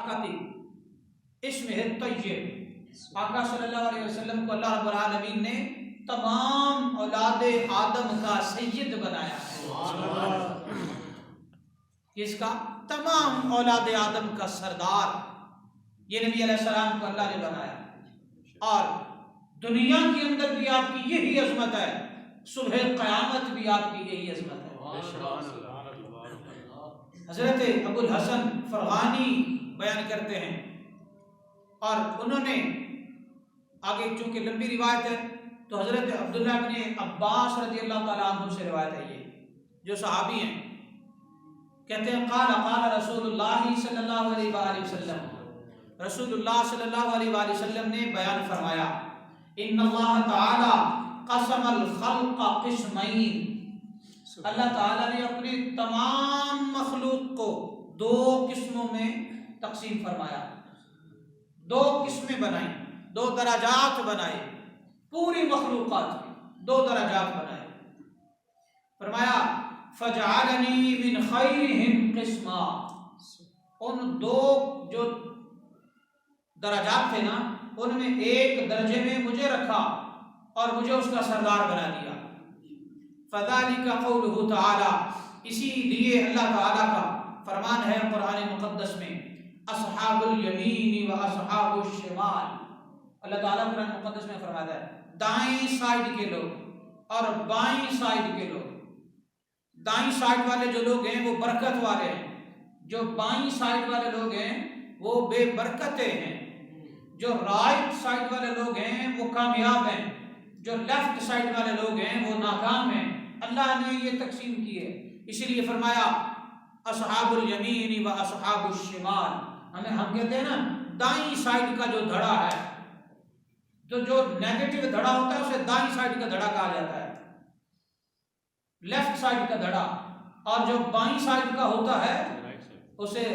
برکت اسمہ الطیب، آقا صلی اللہ علیہ وسلم کو اللہ رب العالمین نے تمام اولاد آدم کا سید بنایا ہے۔ کس کا؟ تمام اولاد آدم کا سردار، یہ نبی علیہ السلام کو اللہ نے بنایا، اور دنیا کے اندر بھی آپ کی یہی عظمت ہے، صبح قیامت بھی آپ کی یہی عظمت ہے۔ حضرت ابو الحسن فرغانی بیان کرتے ہیں، اور انہوں نے آگے چونکہ لمبی روایت ہے تو حضرت عبداللہ بن عباس رضی اللہ تعالیٰ عنہ سے روایت ہے، یہ جو صحابی ہیں، کہتے ہیں قال قال رسول اللہ صلی اللہ علیہ وآلہ وسلم، رسول اللہ صلی اللہ علیہ وآلہ وسلم نے بیان فرمایا، ان اللہ تعالی قسم الخلق قسمین، اللہ تعالیٰ نے اپنی تمام مخلوق کو دو قسموں میں تقسیم فرمایا، دو قسمیں بنائیں، دو درجات بنائے، پوری مخلوقات میں دو درجات بنائے۔ فرمایا فجعلنی من خیرہم قسما، ان دو جو درجات تھے نا ان میں ایک درجے میں مجھے رکھا اور مجھے اس کا سردار بنا دیا۔ فذلک قولہ تعالی، اسی لیے اللہ تعالیٰ کا فرمان ہے قرآن مقدس میں، اصحاب الیمین و اصحاب الشمال، اللہ تعالیٰ قرآن مقدس میں فرماتا ہے دائیں سائیڈ کے لوگ اور بائیں سائیڈ کے لوگ، دائیں سائیڈ والے جو لوگ ہیں وہ برکت والے ہیں، جو بائیں سائیڈ والے لوگ ہیں وہ بے برکتیں ہیں، جو رائٹ سائیڈ والے لوگ ہیں وہ کامیاب ہیں، جو لیفٹ سائیڈ والے لوگ ہیں وہ ناکام ہیں۔ اللہ نے یہ تقسیم کی ہے، اسی لیے فرمایا اصحاب الیمین و اصحاب الشمال، ہم کہتے ہیں نا دائیں سائیڈ کا جو دھڑا ہے، تو جو نیگیٹو دھڑا ہوتا ہے اسے دائیں سائیڈ کا دھڑا کہا جاتا ہے، لیفٹ سائیڈ کا دھڑا، اور جو بائیں سائیڈ کا ہوتا ہے اسے،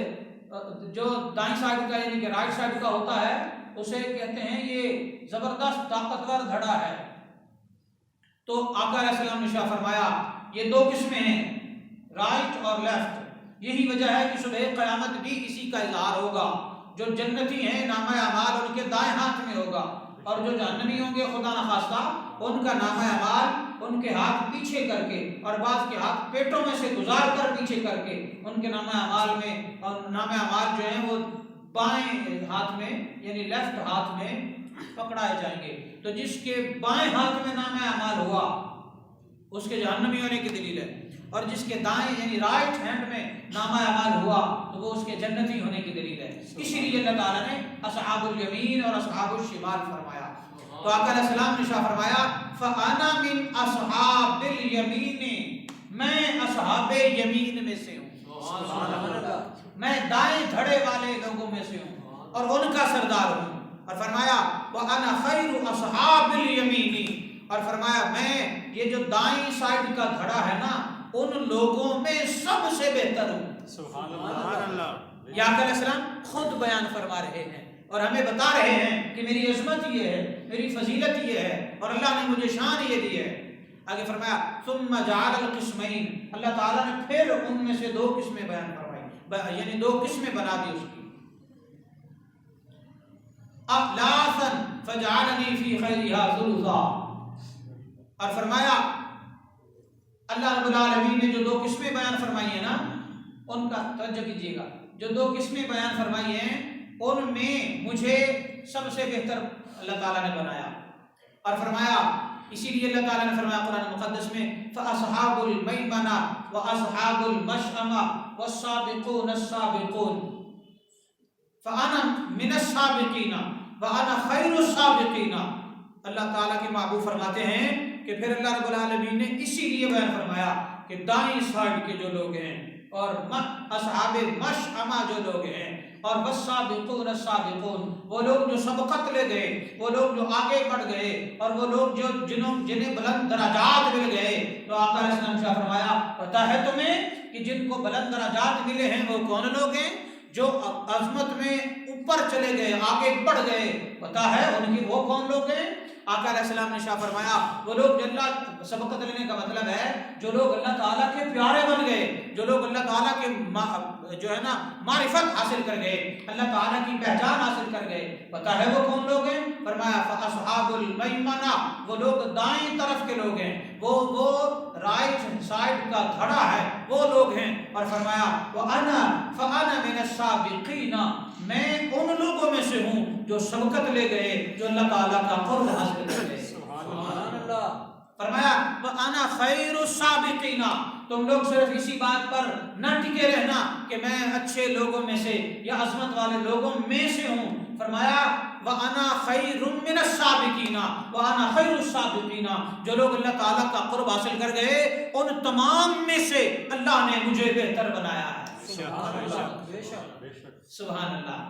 جو دائیں سائیڈ کا یعنی کہ رائٹ سائیڈ کا ہوتا ہے اسے کہتے ہیں یہ زبردست طاقتور دھڑا ہے۔ تو آقا علیہ السلام نے شاہ فرمایا یہ دو قسمیں ہیں، رائٹ اور لیفٹ، یہی وجہ ہے کہ صبح قیامت بھی اسی کا اظہار ہوگا، جو جنتی ہیں نامہ اعمال ان کے دائیں ہاتھ میں ہوگا، اور جو جہنمی ہوں گے خدا نخواستہ ان کا نامہ اعمال ان کے ہاتھ پیچھے کر کے، اور بعض کے ہاتھ پیٹوں میں سے گزار کر پیچھے کر کے ان کے نامہ اعمال میں، اور نامہ اعمال جو ہیں وہ بائیں ہاتھ میں یعنی لیفٹ ہاتھ میں پکڑائے جائیں گے۔ تو جس کے بائیں ہاتھ میں نامہ اعمال ہوا اس کے جہنمی ہونے کی دلیل ہے، اور جس کے دائیں یعنی رائٹ ہینڈ میں نامہ اعمال ہوا تو وہ اس کے جنتی ہونے کی دلیل ہے۔ اسی لیے اللہ تعالیٰ نے اصحاب الیمین اور اصحاب الشمال فرمایا۔ تو آقا علیہ السلام نے شاہ فرمایا فَأَنَا مِنْ أَصْحَابِ الْيَمِينِ، میں اصحاب یمین میں سے ہوں، میں دائیں دھڑے والے لوگوں میں سے ہوں اور ان کا سردار ہوں۔ اور فرمایا وَأَنَا خَيْرُ أَصْحَابِ الْيَمِينِ، اور فرمایا میں یہ جو دائیں سائیڈ کا دھڑا ہے نا ان لوگوں میں سب سے بہتر ہوں۔ سبحان اللہ، یا آقا علیہ السلام خود بیان فرما رہے ہیں اور ہمیں بتا رہے ہیں کہ میری عظمت یہ ہے، میری فضیلت یہ ہے، اور اللہ نے مجھے شان یہ دی ہے۔ آگے فرمایا ثم جعل القسمین، اللہ تعالیٰ نے پھر ان میں سے دو قسمیں بیان فرمائی، یعنی دو قسمیں بنا دی اس کی، اخلاصا فجعلنی فی خیرها ثلثا، اور فرمایا اللہ رب العالمین نے جو دو قسمیں بیان فرمائی ہیں نا ان کا توجہ کیجیے گا، جو دو قسمیں بیان فرمائی ہیں ان میں مجھے سب سے بہتر اللہ تعالیٰ نے بنایا، اور فرمایا اسی لیے اللہ تعالیٰ نے فرمایا قرآن مقدس میں فَأَصْحَابُ الْمَيْمَنَةِ وَأَصْحَابُ الْمَشْأَمَةِ وَالسَّابِقُونَ السَّابِقُونَ، فَأَنَا مِنَ السَّابِقِينَ وَأَنَا خَيْرُ السَّابِقِينَ۔ اللہ تعالیٰ کے محبوب فرماتے ہیں کہ پھر اللہ رب العالمین نے اسی لیے بیان فرمایا کہ دائیں سائیڈ کے جو لوگ ہیں اور اصحاب مشأمہ جو لوگ ہیں اور والسابقون السابقون، وہ لوگ جو سبقت لے گئے، وہ لوگ جو آگے بڑھ گئے، اور وہ لوگ جو جنہیں بلند درجات مل گئے۔ تو آقا علیہ السلام شاہ فرمایا پتہ ہے تمہیں کہ جن کو بلند درجات ملے ہیں وہ کون لوگ ہیں؟ جو عظمت میں اوپر چلے گئے، آگے بڑھ گئے، پتہ ہے ان کی وہ کون لوگ ہیں؟ آقا علیہ السلام نے شاہ فرمایا وہ لوگ جو اللہ سبقت لینے کا مطلب ہے جو لوگ اللہ تعالیٰ کے پیارے بن گئے، جو لوگ اللہ تعالیٰ کے جو ہے نا معرفت حاصل کر گئے، اللہ تعالیٰ کی پہچان حاصل کر گئے، پتہ ہے وہ کون لوگ ہیں؟ فرمایا فاصحاب المیمنہ، وہ لوگ دائیں طرف کے لوگ ہیں، وہ رائٹ سائڈ کا دھڑا ہے وہ لوگ ہیں۔ اور فرمایا فانا من السابقین، میں ان لوگوں میں سے ہوں جو سبقت لے گئے، جو اللہ تعالیٰ کا قرب حاصل کر گئے۔ سبحان اللہ۔ فرمایا وَأَنَا خَيْرُ السَّابِقِينَ، تم لوگ صرف اسی بات پر نہ ٹکے رہنا کہ میں اچھے لوگوں میں سے یا عظمت والے لوگوں میں سے ہوں، فرمایا وَأَنَا خَيْرٌ مِّنَ السَّابِقِينَ وَأَنَا خَيْرُ السَّابِقِينَ، جو لوگ اللہ تعالیٰ کا قرب حاصل کر گئے ان تمام میں سے اللہ نے مجھے بہتر بنایا ہے۔ سبحان اللہ، سبحان اللہ۔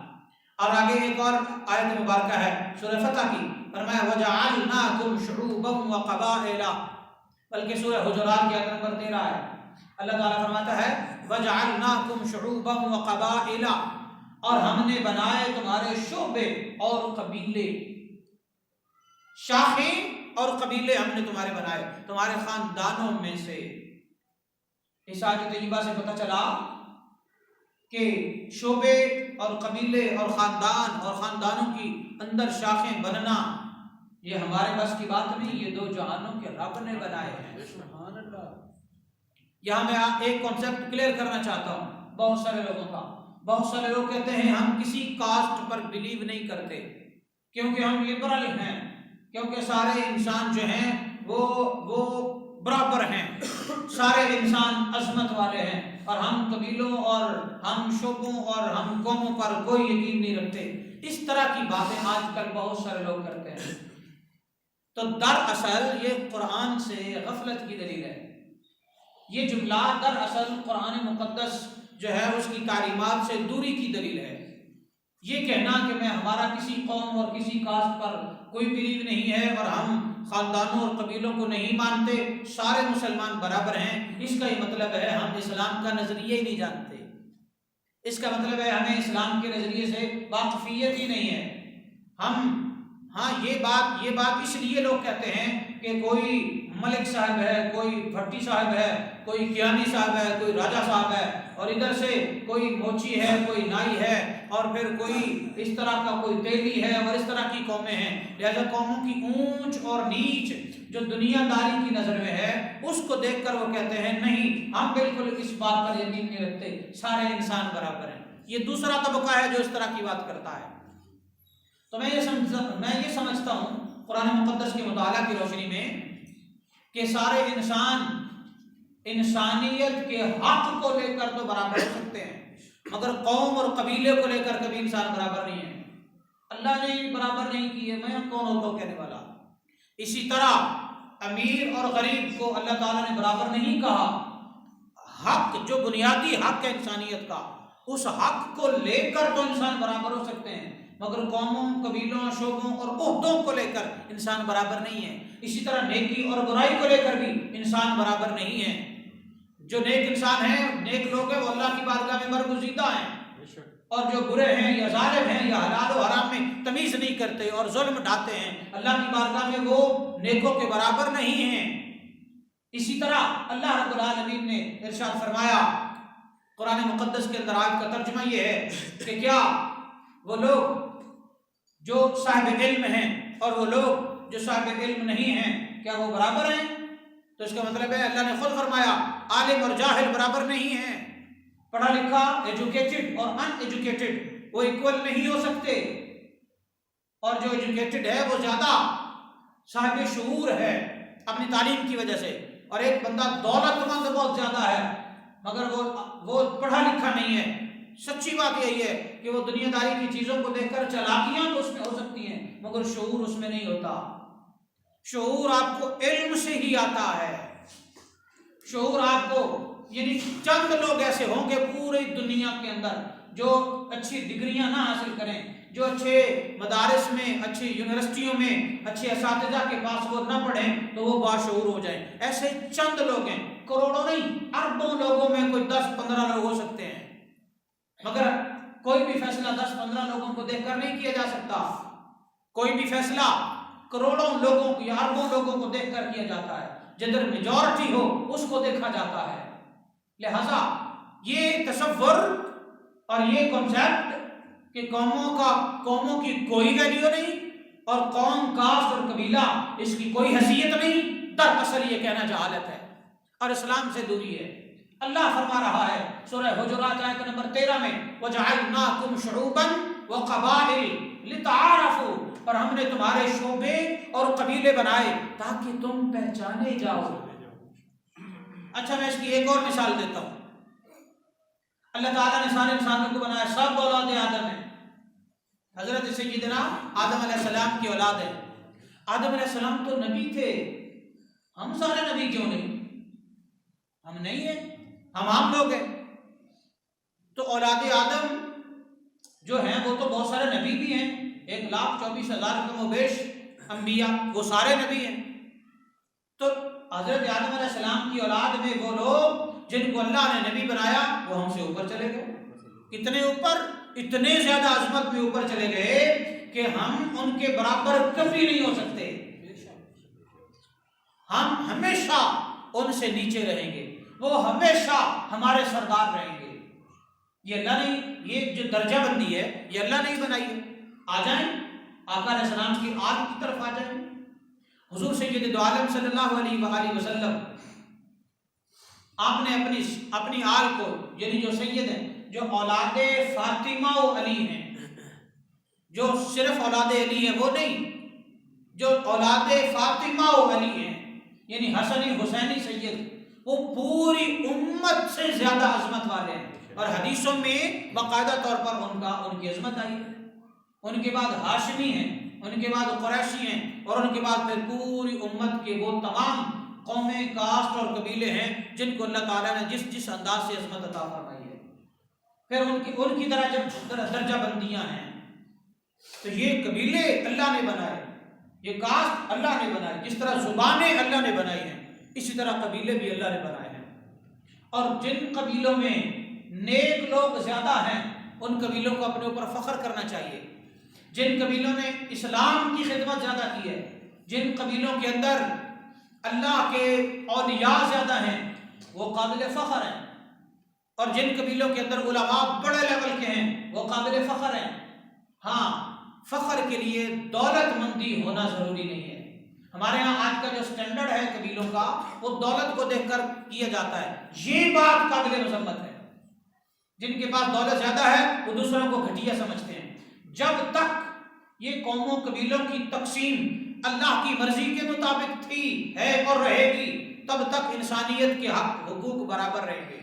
اور آگے ایک اور آیت مبارکہ ہے سورہ فتح کی، فرمایا وَجَعَلْنَاكُمْ شُعُوبًا وَقَبَائِلَ، بلکہ سورہ حجرات کی آیت نمبر 13 ہے، اللہ تعالیٰ فرماتا ہے وَجَعَلْنَاكُمْ شُعُوبًا وَقَبَائِلَ، اور ہم نے بنائے تمہارے شعبے اور قبیلے، شاخیں اور قبیلے ہم نے تمہارے بنائے تمہارے خاندانوں میں سے۔ اس آیت طیبہ سے پتہ چلا کہ شعبے اور قبیلے اور خاندان اور خاندانوں کی اندر شاخیں بننا یہ ہمارے بس کی بات نہیں، یہ دو جہانوں کے رب نے بنائے ہیں۔ سبحان اللہ۔ یہاں میں ایک کانسیپٹ کلیئر کرنا چاہتا ہوں بہت سارے لوگوں کا۔ بہت سارے لوگ کہتے ہیں ہم کسی کاسٹ پر بلیو نہیں کرتے کیونکہ ہم لبرل ہیں، کیونکہ سارے انسان جو ہیں وہ برابر ہیں، سارے انسان عظمت والے ہیں، اور ہم قبیلوں اور ہم شعبوں اور ہم قوموں پر کوئی یقین نہیں رکھتے۔ اس طرح کی باتیں آج کل بہت سارے لوگ کرتے ہیں۔ تو دراصل یہ قرآن سے غفلت کی دلیل ہے۔ یہ جملہ دراصل قرآن مقدس جو ہے اس کی تعلیمات سے دوری کی دلیل ہے۔ یہ کہنا کہ میں ہمارا کسی قوم اور کسی کاسٹ پر کوئی بلیو نہیں ہے اور ہم خاندانوں اور قبیلوں کو نہیں مانتے، سارے مسلمان برابر ہیں، اس کا یہ مطلب ہے ہم اسلام کا نظریہ ہی نہیں جانتے، اس کا مطلب ہے ہمیں اسلام کے نظریے سے واقفیت ہی نہیں ہے۔ ہم یہ بات اس لیے لوگ کہتے ہیں کہ کوئی ملک صاحب ہے، کوئی بھٹی صاحب ہے، کوئی کیانی صاحب ہے، کوئی راجہ صاحب ہے، اور ادھر سے کوئی موچی ہے، کوئی نائی ہے، اور پھر کوئی اس طرح کا کوئی تیلی ہے، اور اس طرح کی قومیں ہیں۔ لہذا قوموں کی اونچ اور نیچ جو دنیا داری کی نظر میں ہے اس کو دیکھ کر وہ کہتے ہیں نہیں، ہم بالکل اس بات پر یقین نہیں رکھتے، سارے انسان برابر ہیں۔ یہ دوسرا طبقہ ہے جو اس طرح کی بات کرتا ہے۔ تو میں یہ سمجھتا ہوں قرآن مقدس کے مطالعہ کی روشنی میں کہ سارے انسان انسانیت کے حق کو لے کر تو برابر ہو سکتے ہیں، مگر قوم اور قبیلے کو لے کر کبھی انسان برابر نہیں ہے۔ اللہ نے برابر نہیں کیے، میں کون ہوتا ہوں کہنے والا۔ اسی طرح امیر اور غریب کو اللہ تعالیٰ نے برابر نہیں کہا۔ حق جو بنیادی حق ہے انسانیت کا، اس حق کو لے کر تو انسان برابر ہو سکتے ہیں، مگر قوموں، قبیلوں، شعبوں اور عہدوں کو لے کر انسان برابر نہیں ہے۔ اسی طرح نیکی اور برائی کو لے کر بھی انسان برابر نہیں ہے۔ جو نیک انسان ہیں، نیک لوگ ہیں، وہ اللہ کی بارگاہ میں برگزیدہ ہیں، اور جو برے ہیں یا ظالم ہیں یا حلال و حرام میں تمیز نہیں کرتے اور ظلم ڈھاتے ہیں، اللہ کی بارگاہ میں وہ نیکوں کے برابر نہیں ہیں۔ اسی طرح اللہ رب العالمین نے ارشاد فرمایا قرآن مقدس کے اندر، آیت کا ترجمہ یہ ہے کہ کیا وہ لوگ جو صاحب علم ہیں اور وہ لوگ جو صاحب علم نہیں ہیں کیا وہ برابر ہیں؟ تو اس کا مطلب ہے اللہ نے خود فرمایا عالم اور جاہل برابر نہیں ہیں، پڑھا لکھا ایجوکیٹڈ اور ان ایجوکیٹڈ وہ ایکول نہیں ہو سکتے، اور جو ایجوکیٹڈ ہے وہ زیادہ صاحب شعور ہے اپنی تعلیم کی وجہ سے، اور ایک بندہ دولت مند بہت زیادہ ہے مگر وہ پڑھا لکھا نہیں ہے۔ سچی بات یہی ہے کہ وہ دنیا داری کی چیزوں کو دیکھ کر چالاکیاں تو اس میں ہو سکتی ہیں مگر شعور اس میں نہیں ہوتا۔ شعور آپ کو علم سے ہی آتا ہے۔ شعور آپ کو، یعنی چند لوگ ایسے ہوں گے پوری دنیا کے اندر جو اچھی ڈگریاں نہ حاصل کریں، جو اچھے مدارس میں، اچھی یونیورسٹیوں میں، اچھے اساتذہ کے پاس وہ نہ پڑھیں تو وہ باشعور ہو جائیں۔ ایسے چند لوگ ہیں، کروڑوں نہیں، اربوں لوگوں میں کوئی 10-15 لوگ ہو سکتے ہیں، مگر کوئی بھی فیصلہ 10-15 لوگوں کو دیکھ کر نہیں کیا جا سکتا۔ کوئی بھی فیصلہ کروڑوں لوگوں کو یا اربوں لوگوں کو دیکھ کر کیا جاتا ہے، جدھر میجورٹی ہو اس کو دیکھا جاتا ہے۔ لہذا یہ تصور اور یہ کنسیپٹ کہ قوموں کی کوئی ویلیو نہیں اور قوم، کاسٹ اور قبیلہ اس کی کوئی حیثیت نہیں، دراصل یہ کہنا جہالت ہے اور اسلام سے دوری ہے۔ اللہ فرما رہا ہے سورہ حجرات آیت نمبر 13 میں وَجَعَلْنَاكُمْ شُعُوبًا وَقَبَائِلَ لِتَعَارَفُوا، اور ہم نے تمہارے شعبے اور قبیلے بنائے تاکہ تم پہچانے جاؤ۔ اچھا میں اس کی ایک اور مثال دیتا ہوں۔ اللہ تعالیٰ نے سارے انسانوں کو بنایا، سب اولاد آدم ہیں، حضرت سیدنا آدم علیہ السلام کی اولاد ہے۔ آدم علیہ السلام تو نبی تھے، ہم سارے نبی کیوں نہیں؟ ہم نہیں ہیں، ہم عام لوگ ہیں۔ تو اولاد آدم جو ہیں وہ تو بہت سارے نبی بھی ہیں، 1,24,000 کم و بیش انبیاء، وہ سارے نبی ہیں۔ تو حضرت آدم علیہ السلام کی اولاد میں وہ لوگ جن کو اللہ نے نبی بنایا وہ ہم سے اوپر چلے گئے۔ کتنے اوپر؟ اتنے زیادہ عظمت میں اوپر چلے گئے کہ ہم ان کے برابر کبھی نہیں ہو سکتے، ہم ہمیشہ ان سے نیچے رہیں گے، وہ ہمیشہ ہمارے سردار رہیں گے۔ یہ اللہ نے، یہ جو درجہ بندی ہے یہ اللہ نے ہی بنائی ہے۔ آ جائیں آقا علیہ السلام کی آل کی طرف آ جائیں۔ حضور سید دو عالم صلی اللہ علیہ وآلہ وسلم آپ نے اپنی آل کو، یعنی جو سید ہیں، جو اولاد فاطمہ و علی ہیں، جو صرف اولاد علی ہیں وہ نہیں، جو اولاد فاطمہ و علی ہیں یعنی حسنی حسینی سید، وہ پوری امت سے زیادہ عظمت والے ہیں، اور حدیثوں میں باقاعدہ طور پر ان کی عظمت آئی ہے۔ ان کے بعد ہاشمی ہیں، ان کے بعد قریشی ہیں، اور ان کے بعد پھر پوری امت کے وہ تمام قومیں، کاسٹ اور قبیلے ہیں جن کو اللہ تعالیٰ نے جس انداز سے عظمت عطا فرمائی ہے۔ پھر ان کی درجہ بندیاں ہیں۔ تو یہ قبیلے اللہ نے بنائے، یہ کاسٹ اللہ نے بنائے، جس طرح زبانیں اللہ نے بنائی ہیں اسی طرح قبیلے بھی اللہ نے بنائے ہیں۔ اور جن قبیلوں میں نیک لوگ زیادہ ہیں ان قبیلوں کو اپنے اوپر فخر کرنا چاہیے۔ جن قبیلوں نے اسلام کی خدمت زیادہ کی ہے، جن قبیلوں کے اندر اللہ کے اولیاء زیادہ ہیں، وہ قابل فخر ہیں، اور جن قبیلوں کے اندر علماء بڑے لیول کے ہیں وہ قابل فخر ہیں۔ ہاں، فخر کے لیے دولت مندی ہونا ضروری نہیں ہے۔ ہمارے ہاں آج کا جو سٹینڈرڈ ہے قبیلوں کا، وہ دولت کو دیکھ کر کیا جاتا ہے، یہ بات قابل مذمت ہے۔ جن کے پاس دولت زیادہ ہے وہ دوسروں کو گھٹیا سمجھتے ہیں۔ جب تک یہ قوموں قبیلوں کی تقسیم اللہ کی مرضی کے مطابق تھی، ہے اور رہے گی، تب تک انسانیت کے حق حقوق برابر رہیں گے۔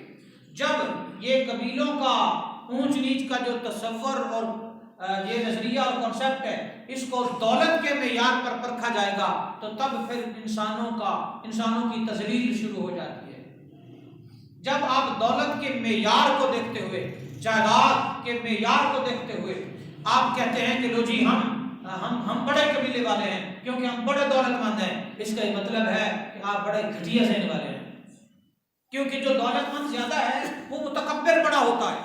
جب یہ قبیلوں کا اونچ نیچ کا جو تصور اور یہ نظریہ اور کنسیپٹ ہے اس کو دولت کے معیار پر پرکھا جائے گا تو تب پھر انسانوں کی تذلیل شروع ہو جاتی ہے۔ جب آپ دولت کے معیار کو دیکھتے ہوئے، جائیداد کے معیار کو دیکھتے ہوئے آپ کہتے ہیں کہ لو جی ہم بڑے قبیلے والے ہیں کیونکہ ہم بڑے دولت مند ہیں، اس کا یہ مطلب ہے کہ آپ بڑے گھٹیا ذہن والے ہیں۔ کیونکہ جو دولت مند زیادہ ہے وہ متکبر بڑا ہوتا ہے۔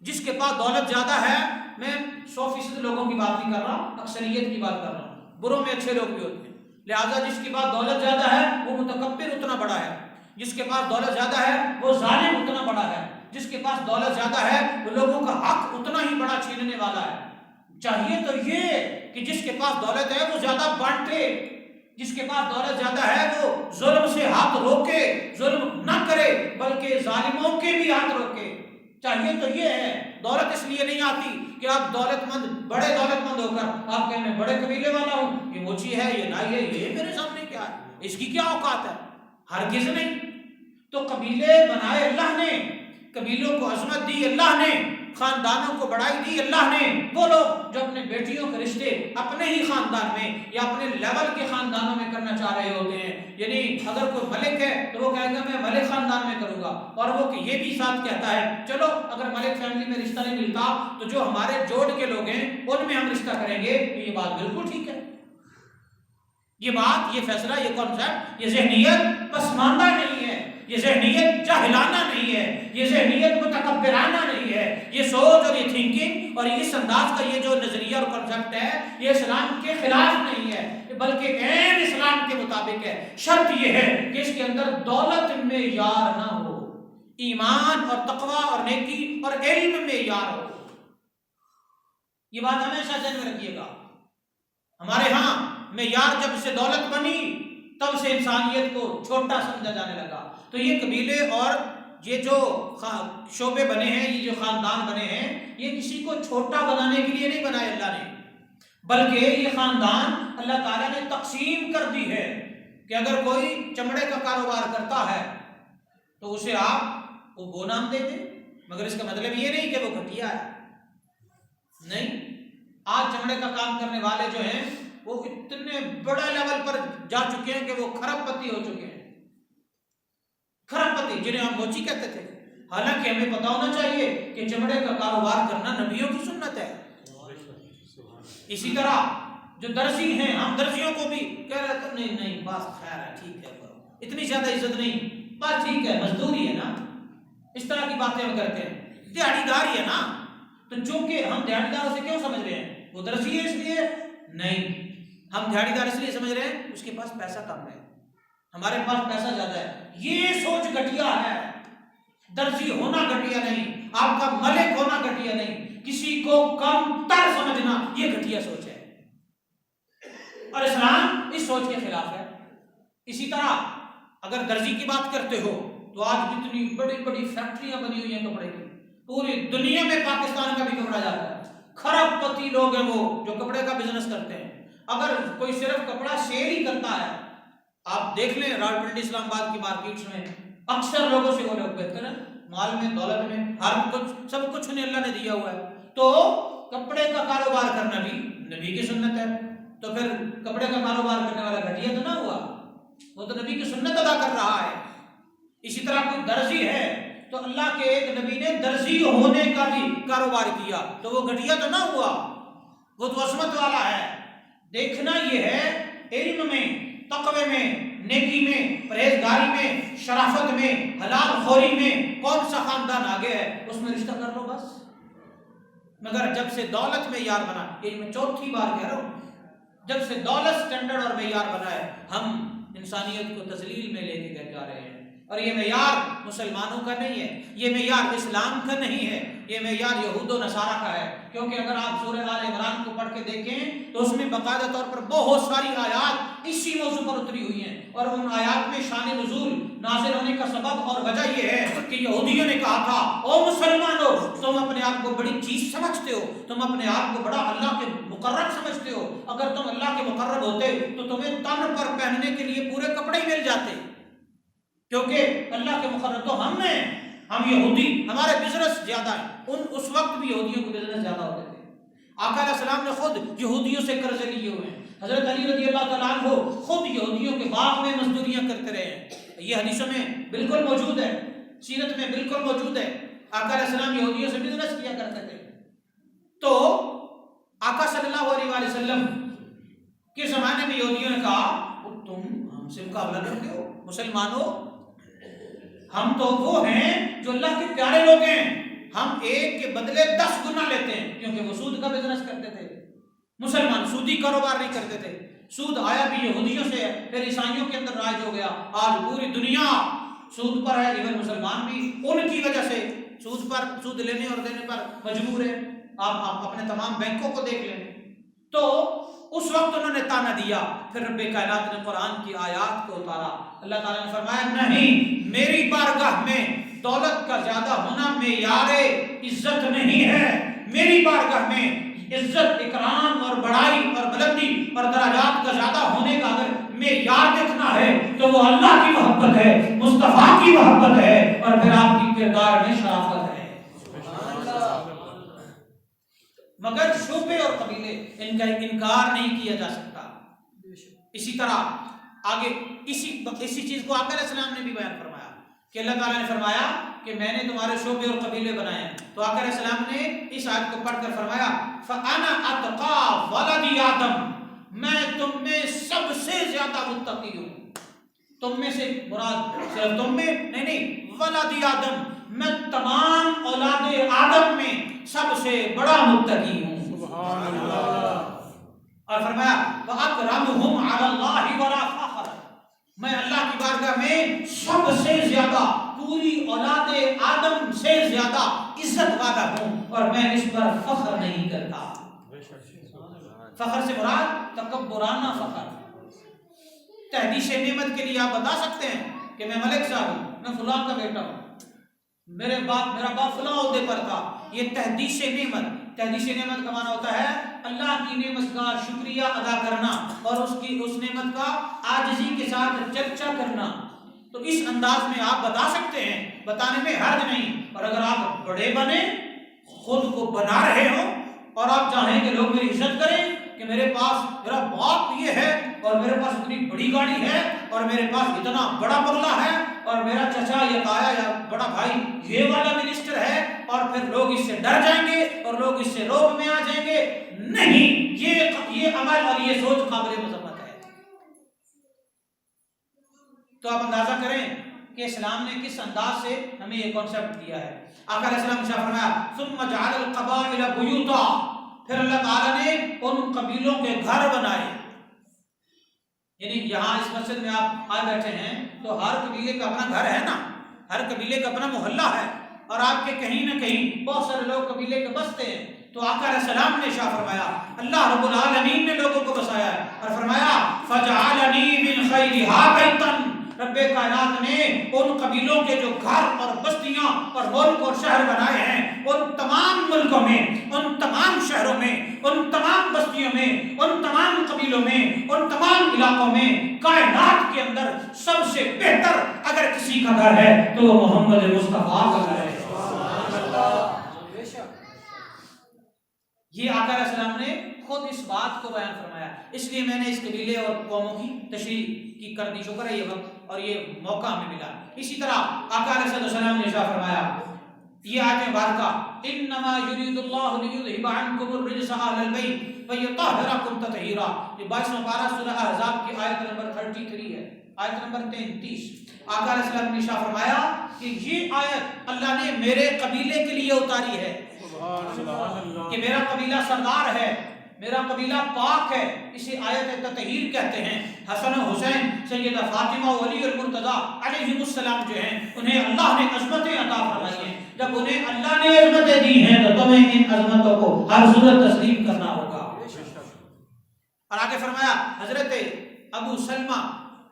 جس کے پاس دولت زیادہ ہے، میں 100% لوگوں کی بات نہیں کر رہا، اکثریت کی بات کر رہا ہوں، بروں میں اچھے لوگ بھی ہوتے ہیں، لہٰذا جس کے پاس دولت زیادہ ہے وہ متکبر اتنا بڑا ہے، جس کے پاس دولت زیادہ ہے وہ ظالم اتنا بڑا ہے، جس کے پاس دولت زیادہ ہے وہ لوگوں کا حق اتنا ہی بڑا چھیننے والا ہے۔ چاہیے تو یہ کہ جس کے پاس دولت ہے وہ زیادہ بانٹے، جس کے پاس دولت زیادہ ہے وہ ظلم سے ہاتھ روکے، ظلم نہ کرے بلکہ ظالموں کے بھی ہاتھ روکے۔ چاہیے تو یہ ہے۔ دولت اس لیے نہیں آتی کہ آپ بڑے دولت مند ہو کر آپ کہیں میں بڑے قبیلے والا ہوں، یہ موچی ہے، یہ نائی ہے، یہ میرے سامنے کیا ہے، اس کی کیا اوقات ہے، ہرگز نہیں۔ تو قبیلے بنائے اللہ نے، قبیلوں کو عظمت دی اللہ نے، خاندانوں کو بڑائی دی اللہ نے۔ وہ لوگ جو اپنے بیٹیوں کے رشتے اپنے ہی خاندان میں یا اپنے لیول کے خاندانوں میں کرنا چاہ رہے ہوتے ہیں، یعنی اگر کوئی ملک ہے تو وہ کہے گا میں ملک خاندان میں کروں گا، اور وہ یہ بھی ساتھ کہتا ہے چلو اگر ملک فیملی میں رشتہ نہیں ملتا تو جو ہمارے جوڑ کے لوگ ہیں ان میں ہم رشتہ کریں گے۔ تو یہ بات بالکل ٹھیک ہے، یہ بات، یہ فیصلہ، یہ کانسیپٹ، یہ ذہنیت پسماندہ نہیں ہے، یہ ذہنیت جاہلانہ نہیں ہے، یہ ذہنیت متکبرانہ نہیں ہے، یہ سوچ اور یہ تھنکنگ اور اس انداز کا یہ جو نظریہ اور کنسپٹ ہے یہ اسلام کے خلاف نہیں ہے بلکہ عین اسلام کے مطابق ہے. شرط یہ ہے کہ اس کے اندر دولت میں یار نہ ہو، ایمان اور تقوی اور نیکی اور علم میں یار ہو. یہ بات ہمیشہ ذہن میں رکھیے گا. ہمارے ہاں معیار جب سے دولت بنی تب سے انسانیت کو چھوٹا سمجھا جانے لگا. تو یہ قبیلے اور یہ جو شعبے بنے ہیں، یہ جو خاندان بنے ہیں، یہ کسی کو چھوٹا بنانے کے لیے نہیں بنائے اللہ نے، بلکہ یہ خاندان اللہ تعالیٰ نے تقسیم کر دی ہے کہ اگر کوئی چمڑے کا کاروبار کرتا ہے تو اسے آپ وہ نام دے دیں، مگر اس کا مطلب یہ نہیں کہ وہ گھٹیا ہے. نہیں، آج چمڑے کا کام کرنے والے جو ہیں وہ اتنے بڑے لیول پر جا چکے ہیں کہ وہ کھرب پتی ہو چکے ہیں. کھرب پتی جنہیں ہم موچی کہتے تھے، حالانکہ ہمیں پتا ہونا چاہیے کہ چمڑے کا کاروبار کرنا نبیوں کی سنت ہے. اسی طرح جو درزی ہیں، ہم درزیوں کو بھی کہہ رہے تھے نہیں بس خیر ہے، ٹھیک ہے، اتنی زیادہ عزت نہیں، بس ٹھیک ہے، مزدوری ہے نا. اس طرح کی باتیں ہم کرتے ہیں. دیہڑی دار ہی ہے نا، تو چونکہ ہم دیہڑی داروں سے کیوں سمجھ رہے ہیں وہ درزی ہے اس لیے نہیں، ہم دیہڑی دار اس لیے سمجھ رہے ہیں اس کے پاس پیسہ کم ہے، ہمارے پاس پیسہ زیادہ ہے. یہ سوچ گھٹیا ہے. درزی ہونا گھٹیا نہیں، آپ کا ملک ہونا گھٹیا نہیں، کسی کو کم تر سمجھنا یہ گھٹیا سوچ ہے، اور اسلام اس سوچ کے خلاف ہے. اسی طرح اگر درزی کی بات کرتے ہو تو آج کتنی بڑی بڑی فیکٹریاں بنی ہوئی ہیں کپڑے کی، پوری دنیا میں پاکستان کا بھی کپڑا جاتا ہے. کھرب پتی لوگ ہیں وہ جو کپڑے کا بزنس کرتے ہیں. اگر کوئی صرف کپڑا سیل ہی کرتا ہے، آپ دیکھ لیں راولپنڈی اسلام آباد کی مارکیٹس میں اکثر لوگوں سے وہ لوگ بہتر ہیں، مال میں، دولت میں، ہر کچھ، سب کچھ انہیں اللہ نے دیا ہوا ہے. تو کپڑے کا کاروبار کرنا بھی نبی کی سنت ہے. تو پھر کپڑے کا کاروبار کرنے والا گھٹیا تو نہ ہوا، وہ تو نبی کی سنت ادا کر رہا ہے. اسی طرح کوئی درزی ہے تو اللہ کے ایک نبی نے درزی ہونے کا بھی کاروبار کیا، تو وہ گھٹیا تو نہ ہوا، وہ تو عظمت والا ہے. دیکھنا یہ ہے علم میں، تقوی میں، نیکی میں، پرہیزگاری میں، شرافت میں، حلال خوری میں کون سا خاندان آگے ہے اس میں رشتہ کر لو بس. مگر جب سے دولت میں یار بنا، یہ میں چوتھی بار کہہ رہا ہوں، جب سے دولت سٹینڈرڈ اور معیار بنا ہے، ہم انسانیت کو تذلیل میں لے کے جا رہے ہیں. اور یہ معیار مسلمانوں کا نہیں ہے، یہ معیار اسلام کا نہیں ہے، یہ معیار یہود و نصارہ کا ہے. کیونکہ اگر آپ سورہ آل عمران کو پڑھ کے دیکھیں تو اس میں باقاعدہ طور پر بہت ساری آیات اسی موضوع پر اتری ہوئی ہیں، اور ان آیات میں شان نزول نازل ہونے کا سبب اور وجہ یہ ہے کہ یہودیوں نے کہا تھا او مسلمانوں، تم اپنے آپ کو بڑی چیز سمجھتے ہو، تم اپنے آپ کو بڑا اللہ کے مقرب سمجھتے ہو، اگر تم اللہ کے مقرب ہوتے تو تمہیں تن پر پہننے کے لیے پورے کپڑے ہی مل جاتے، کیونکہ اللہ کے مقرب تو ہم ہیں. ہم یہودی، ہمارے بزنس زیادہ ہیں. اس وقت بھی یہودیوں کے بزنس زیادہ ہوتے تھے. آقا علیہ السلام نے خود یہودیوں سے قرضے لیے ہوئے ہیں. حضرت علی رضی اللہ تعالیٰ عنہ خود یہودیوں کے باغ میں مزدوریاں کرتے رہے ہیں. یہ حدیثوں میں بالکل موجود ہے، سیرت میں بالکل موجود ہے. آقا علیہ السلام یہودیوں سے بزنس کیا کرتے تھے. تو آقا صلی اللہ علیہ وآلہ وسلم کے زمانے میں یہودیوں نے کہا تم ہم سے مقابلہ کرتے ہو، مسلمانوں ہم تو وہ ہیں جو اللہ کے پیارے لوگ ہیں، ہم ایک کے بدلے 10 گنا لیتے ہیں، کیونکہ وہ سود کا بزنس کرتے تھے. مسلمان سودی کاروبار نہیں کرتے تھے. سود آیا بھی یہودیوں سے، پھر عیسائیوں کے اندر رائج ہو گیا. آج پوری دنیا سود پر ہے، ایون مسلمان بھی ان کی وجہ سے سود لینے اور دینے پر مجبور ہے. آپ اپنے تمام بینکوں کو دیکھ لیں. تو اس وقت انہوں نے تانا دیا، پھر رب کائنات نے قرآن کی آیات کو اتارا. اللہ تعالیٰ نے فرمایا نہیں، میری بارگاہ میں دولت کا زیادہ ہونا معیار عزت نہیں ہے. میری بارگاہ میں عزت، اکرام اور بڑائی اور بلندی اور درجات کا زیادہ ہونے کا اگر معیار دیکھنا ہے تو وہ اللہ کی محبت ہے، مصطفیٰ کی محبت ہے، اور پھر آپ کی کردار میں شرافت ہے. مگر شعبے اور قبیلے ان کا انکار نہیں کیا جا سکتا. اسی طرح آگے اسی چیز کو آقا علیہ السلام نے بھی بیان فرمایا کہ اللہ تعالیٰ نے فرمایا کہ میں نے تمہارے شعبے اور قبیلے بنائے ہیں. تو آقا علیہ السلام نے اس آیت کو پڑھ کر فرمایا فَأَنَا أَتْقَى وَلَدِ آدَمَ، میں تم میں سب سے زیادہ متقی ہوں. تم میں سے مراد صرف تم میں نہیں، ولد آدم، میں تمام اولاد آدم میں سب سے بڑا متقی ہوں. سبحان اللہ. اور فرمایا وَأَكْرَمُهُمْ عَلَى اللَّهِ وَلَا فَخْرَ، میں اللہ کی بارگاہ میں سب سے زیادہ، پوری اولاد آدم سے زیادہ عزت والا ہوں اور میں اس پر فخر نہیں کرتا. فخر سے مراد تکبرانہ فخر. تحدیث نعمت کے لیے آپ بتا سکتے ہیں کہ میں ملک صاحب ہوں، میں فلاں کا بیٹا ہوں، میرا باپ فلاں عہدے پر تھا. یہ تحدیث نعمت. تحدیث نعمت کا معنی ہوتا ہے اللہ کی نعمت کا شکریہ ادا کرنا اور اس نعمت کا عاجزی کے ساتھ چرچا کرنا. تو اس انداز میں آپ بتا سکتے ہیں، بتانے میں حرج نہیں. اور اگر آپ بڑے بنے، خود کو بنا رہے ہوں اور آپ چاہیں کہ لوگ میری عزت کریں کہ میرے پاس میرا باپ یہ ہے اور میرے پاس اتنی بڑی گاڑی ہے اور میرے پاس اتنا بڑا بنگلہ ہے اور میرا چچا یا تایا یا بڑا بھائی یہ والا منسٹر ہے، اور پھر لوگ اس سے ڈر جائیں گے اور لوگ اس سے روب میں آ جائیں گے. نہیں، یہ عمل اور یہ سوچ قابل مذمت ہے. تو آپ اندازہ کریں کہ اسلام نے کس انداز سے ہمیں یہ کانسیپٹ دیا ہے. آقا علیہ السلام نے فرمایا ثم جعل القبائل بیوتا، پھر اللہ تعالیٰ نے ان قبیلوں کے گھر بنائے. یعنی یہاں اس مسجد میں آپ آئے بیٹھے ہیں تو ہر قبیلے کا اپنا گھر ہے نا، ہر قبیلے کا اپنا محلہ ہے، اور آپ کے کہیں نہ کہیں بہت سارے لوگ قبیلے کے بستے ہیں. تو آقا علیہ السلام نے شاہ فرمایا، اللہ رب العالمین نے لوگوں کو بسایا ہے اور فرمایا فَجَعَلَنِي مِنْ خَيْرِهَا بَيْتًا، رب کائنات نے ان قبیلوں کے جو گھر اور بستیاں اور ملک اور شہر بنائے ہیں، ان تمام ملکوں میں، ان تمام شہروں میں، ان تمام بستیوں میں، ان تمام قبیلوں میں، ان تمام علاقوں میں، کائنات کے اندر سب سے بہتر اگر کسی کا گھر ہے تو وہ محمد مصطفیٰ کا گھر ہے. یہ آقا علیہ السلام نے خود اس بات کو بیان فرمایا. اس لیے میں نے اس قبیلے اور قوموں کی تشریح کی کر دی. شکر ہے یہ وقت اور یہ موقع ہمیں ملا. اسی طرح آقا علیہ السلام نے ارشاد فرمایا، یہ آیت مبارکہ انما یرید اللہ لیذھب عنکم الرجس اہل البیت ویطہرکم تطہیرا، یہ 22واں پارہ سورہ احزاب کی آیت نمبر 33 ہے، آیت نمبر 33. آقا علیہ السلام نے ارشاد فرمایا کہ یہ آیت اللہ نے میرے قبیلے کے لیے اتاری ہے کہ میرا قبیلہ سردار ہے، میرا قبیلہ پاک ہے. اسے آیت تطہیر کہتے ہیں. حسن و حسین، سیدہ فاطمہ و علی المرتضیٰ علیہم السلام جو ہیں انہیں اللہ نے عظمتیں عطا فرمائی ہیں. جب انہیں اللہ نے عظمتیں دی ہیں تو تمہیں ان عظمتوں کو ہر صورت تسلیم کرنا ہوگا. اور آگے فرمایا حضرت ابو سلمہ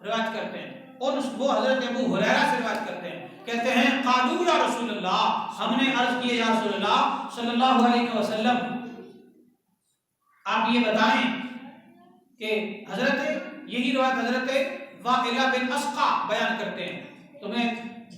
روایت کرتے ہیں، اور وہ حضرت ابو ہریرہ سے روایت کرتے ہیں، کہتے ہیں قالوا یا رسول اللہ، ہم نے عرض کیا یا رسول اللہ صلی اللہ علیہ وسلم آپ یہ بتائیں کہ حضرت یہی روایت حضرت واقعہ بن اسقع بیان کرتے ہیں. تو میں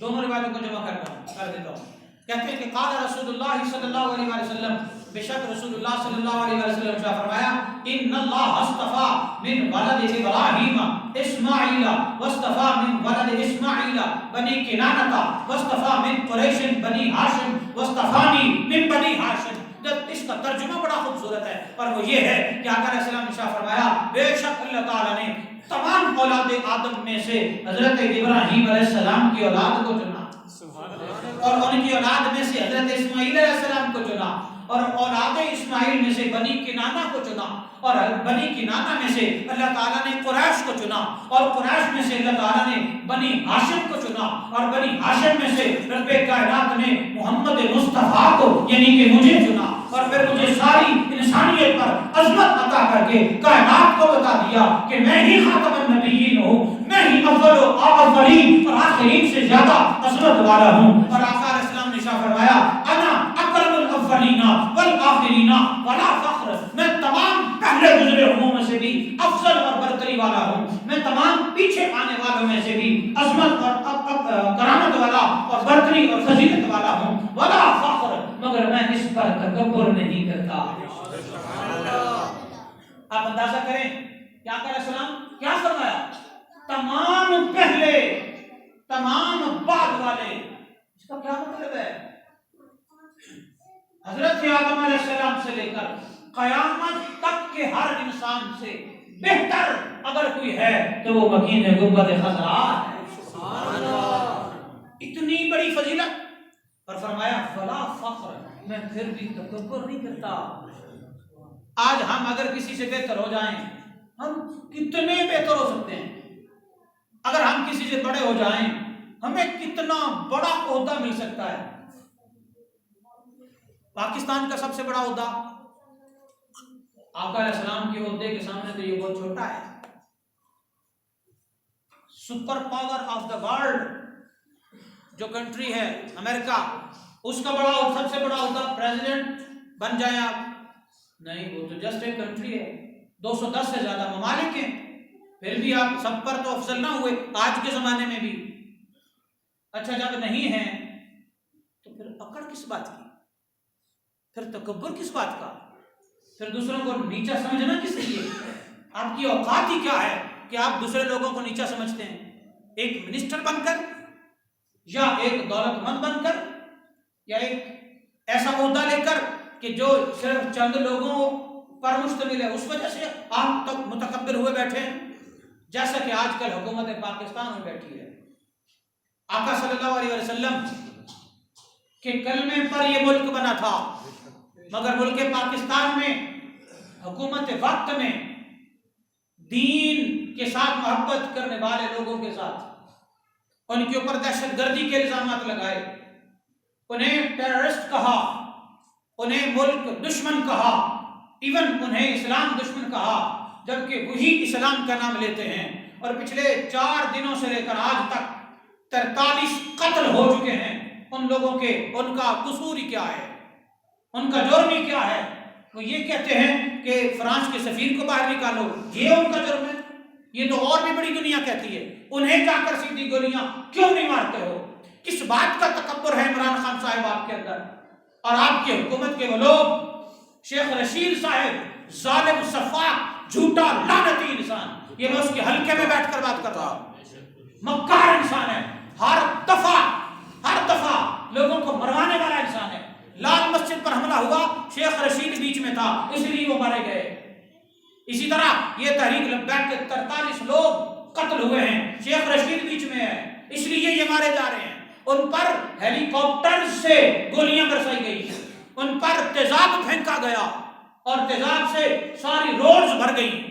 دونوں روایتوں کو جمع کر دیتا ہوں. کہتے ہیں کہ قال رسول اللہ صلی اللہ علیہ وسلم، بے شک رسول اللہ صلی اللہ علیہ وسلم نے فرمایا ان اللہ اصطفى من ولد ابراہیم اسماعیل واصطفى من ولد اسماعیل بنی کنانہ واصطفى من قریش بنی ہاشم واصطفانی من بنی ہاشم. اس کا ترجمہ بڑا خوبصورت ہے اور وہ یہ ہے کہ آقا علیہ السلام نے فرمایا بے شک اللہ تعالیٰ نے تمام اولاد آدم میں سے حضرت ابراہیم علیہ السلام کی اولاد کو چنا اور ان کی اولاد میں سے حضرت اسماعیل علیہ السلام کو چنا اور اولاد اسماعیل میں سے بنی کنانہ کو چنا اور بنی کنانہ میں سے اللہ تعالیٰ نے قریش کو چنا اور قریش میں سے اللہ تعالیٰ نے بنی ہاشم کو چنا اور بنی ہاشم میں سے رب کائنات نے محمد مصطفیٰ کو یعنی کہ مجھے چنا اور پھر مجھے ساری انسانیت پر عظمت عطا کر کے کائنات کو بتا دیا کہ میں ہی خاتم النبیین ہوں، میں ہی اول و اولین اور آخرین سے زیادہ عظمت والا ہوں. اور آقا علیہ السلام نے فرمایا انا اکرم الاولین والآخرین ولا فخر، میں تمام پہلے گزرے ہوں میں سے بھی افضل اور برتری والا ہوں، میں تمام پیچھے آنے والوں میں سے بھی عظمت اور کرامت والا اور برتری اور فضیلت والا ہوں. ولا فخر، مگر میں اس پر تکبر نہیں کرتا. آپ اندازہ کریں کہ آقا علیہ السلام کیا فرمایا، تمام پہلے تمام بعد والے. اس کا کیا مطلب ہے؟ حضرت آدم علیہ السلام سے لے کر قیامت تک کے ہر انسان سے بہتر اگر کوئی ہے تو وہ مکین گنبد خضرا ہے. سبحان اللہ، اتنی بڑی فضیلت. اور فرمایا فلا فخر، میں پھر بھی تکبر نہیں کرتا۔ آج ہم اگر کسی سے بہتر ہو جائیں، ہم کتنے بہتر ہو سکتے ہیں؟ اگر ہم کسی سے بڑے ہو جائیں ہمیں کتنا بڑا عہدہ مل سکتا ہے۔ پاکستان کا سب سے بڑا عہدہ آقا علیہ السلام کے عہدے کے سامنے تو یہ بہت چھوٹا ہے۔ Super power of the world جو کنٹری ہے امریکہ، اس کا بڑا سب سے بڑا عہدہ پریزیڈنٹ بن جائیں آپ؟ نہیں، وہ تو جسٹ ایک کنٹری ہے، 210 سے زیادہ ممالک ہیں، پھر بھی آپ سب پر تو افضل نہ ہوئے آج کے زمانے میں بھی۔ اچھا جب نہیں ہیں تو پھر اکڑ کس بات کی، پھر تکبر کس بات کا، پھر دوسروں کو نیچا سمجھنا کس لیے؟ آپ کی اوقات ہی کیا ہے کہ آپ دوسرے لوگوں کو نیچا سمجھتے ہیں؟ ایک منسٹر بن کر، یا ایک دولت مند بن کر، یا ایک ایسا عہدہ لے کر کہ جو صرف چند لوگوں پر مشتمل ہے، اس وجہ سے آپ تک متکبر ہوئے بیٹھے ہیں، جیسا کہ آج کل حکومت پاکستان میں بیٹھی ہے۔ آقا صلی اللہ علیہ وسلم کے کلمے پر یہ ملک بنا تھا، مگر ملک پاکستان میں حکومت وقت میں دین کے ساتھ محبت کرنے والے لوگوں کے ساتھ ان کے اوپر دہشت گردی کے الزامات لگائے، انہیں ٹیررسٹ کہا، انہیں ملک دشمن کہا، ایون انہیں اسلام دشمن کہا، جبکہ وہی اسلام کا نام لیتے ہیں۔ اور پچھلے 4 دنوں سے لے کر آج تک 43 قتل ہو چکے ہیں ان لوگوں کے۔ ان کا قصور ہی کیا ہے، ان کا جرم ہی کیا ہے؟ وہ یہ کہتے ہیں کہ فرانس کے سفیر کو باہر نکالو، یہ ان کا جرم ہے؟ یہ تو اور بھی بڑی دنیا کہتی ہے، انہیں جا کر سیدھی گولیاں کیوں نہیں مارتے ہو؟ کس بات کا تکبر ہے عمران خان صاحب آپ کے اندر؟ اور آپ کی حکومت کے وہ لوگ، شیخ رشید صاحب ظالم سفاک جھوٹا لعنتی انسان، یہ میں اس کے حلقے میں بیٹھ کر بات کر رہا ہوں، مکار انسان ہے، ہر دفعہ لوگوں کو مروانے والا انسان ہے۔ لال مسجد پر حملہ ہوا، شیخ رشید بیچ میں تھا، اس لیے وہ مارے گئے۔ اسی طرح یہ تحریک لبیک کے 43 لوگ قتل ہوئے ہیں، شیخ رشید بیچ میں ہے، اس لیے یہ مارے جا رہے ہیں۔ ان پر ہیلی کاپٹر سے گولیاں برسائی گئی، ان پر تیزاب پھینکا گیا اور تیزاب سے ساری روڈز بھر گئی